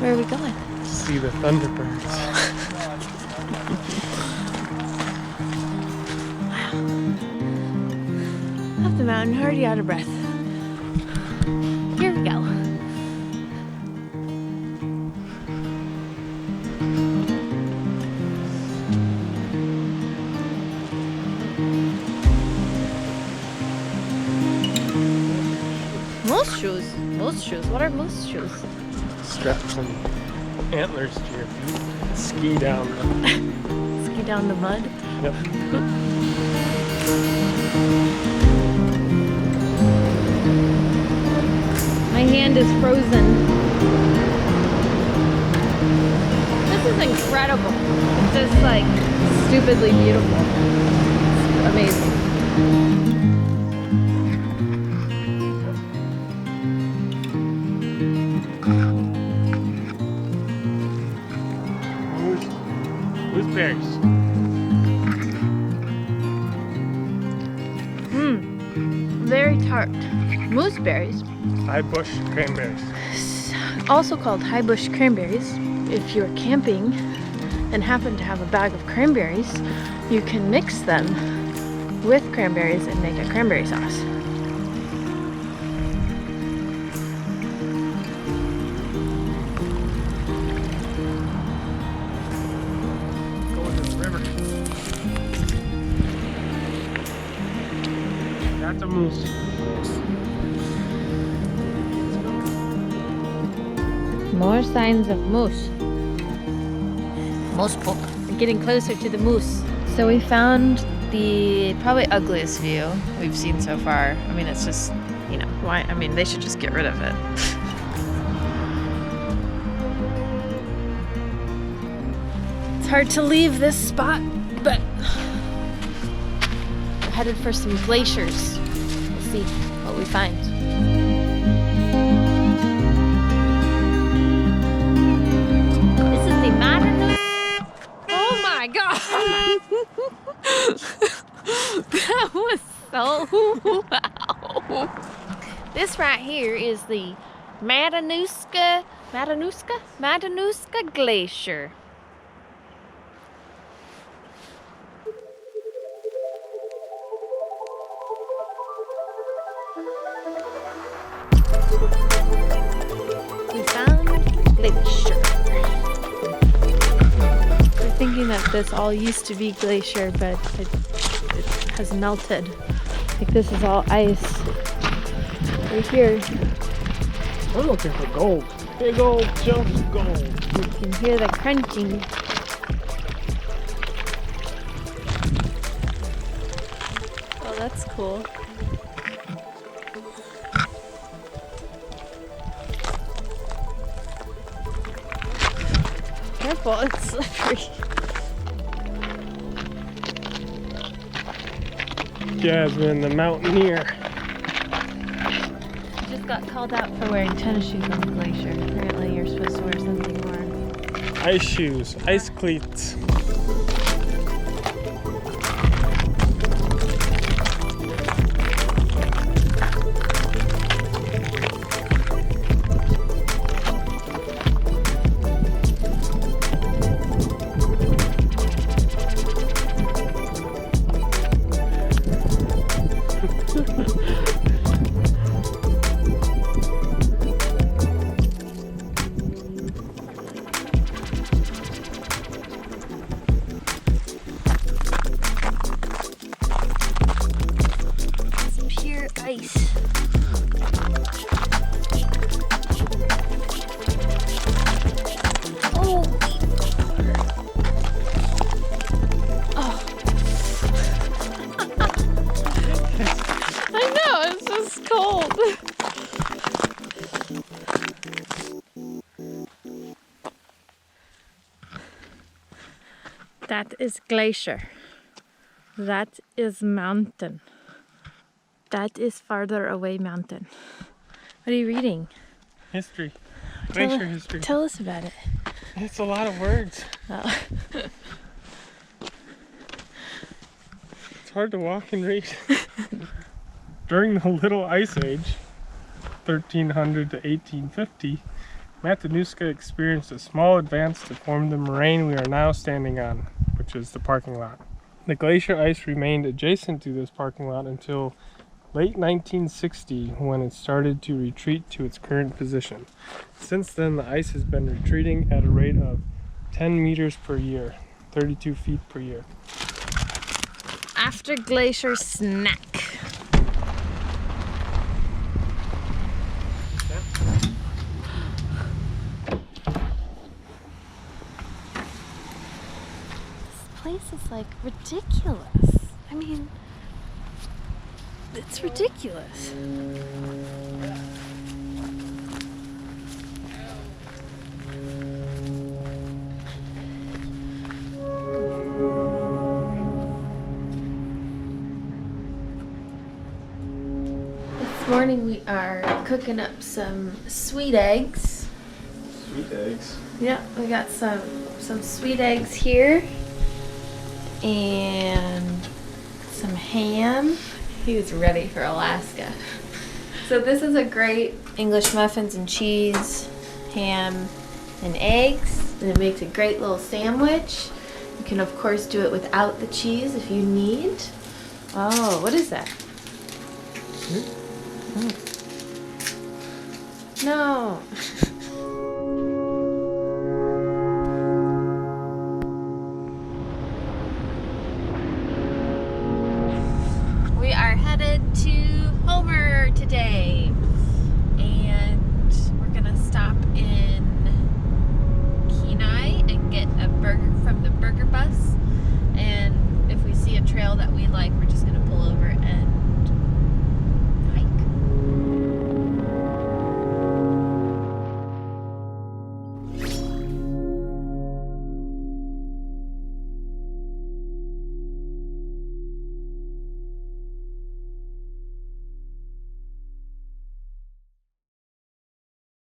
Where are we going? See the Thunderbirds. Up the mountain, already out of breath. Here we go. Moose shoes. Moose shoes. What are moose shoes? Strap some antlers to your feet. Ski down the... Ski down the mud. Yep. My hand is frozen. This is incredible. It's just like stupidly beautiful. It's amazing. Berries. Very tart. Mooseberries. High bush cranberries. Also called high bush cranberries. If you're camping and happen to have a bag of cranberries, you can mix them with cranberries and make a cranberry sauce. That's a moose. More signs of moose. Moose book. We're getting closer to the moose. So we found the probably ugliest view we've seen so far. I mean, it's just, you know, why? I mean, they should just get rid of it. It's hard to leave this spot, but we're headed for some glaciers. We'll see what we find. This is the Matanuska. Oh my god! That was so wow. This right here is the Matanuska Glacier. We found glacier. We're thinking that this all used to be glacier, but it has melted. Like this is all ice. Right here. We're looking for gold. Big old chunks of gold. You can hear the crunching. Oh, that's cool. Careful, it's slippery. Jasmine, the mountaineer. Just got called out for wearing tennis shoes on the glacier. Apparently you're supposed to wear something more. Ice shoes, ice cleats. Ice. Oh. Oh. I know, it's just cold. That is glacier. That is mountain. That is farther away mountain. What are you reading? History. Glacier history. Tell us about it. It's a lot of words. Oh. It's hard to walk and read. During the Little Ice Age, 1300 to 1850, Matanuska experienced a small advance to form the moraine we are now standing on, which is the parking lot. The glacier ice remained adjacent to this parking lot until late 1960, when it started to retreat to its current position. Since then, the ice has been retreating at a rate of 10 meters per year, 32 feet per year. After glacier snack. This place is like ridiculous. I mean, it's ridiculous. This morning we are cooking up some sweet eggs. Sweet eggs. Yeah, we got some sweet eggs here and some ham. He was ready for Alaska. So this is a great English muffins and cheese, ham and eggs, and it makes a great little sandwich. You can of course do it without the cheese if you need. Oh, what is that? No. We are headed to Homer today, and we're gonna stop in Kenai and get a burger from the burger bus, and if we see a trail that we like, we're just gonna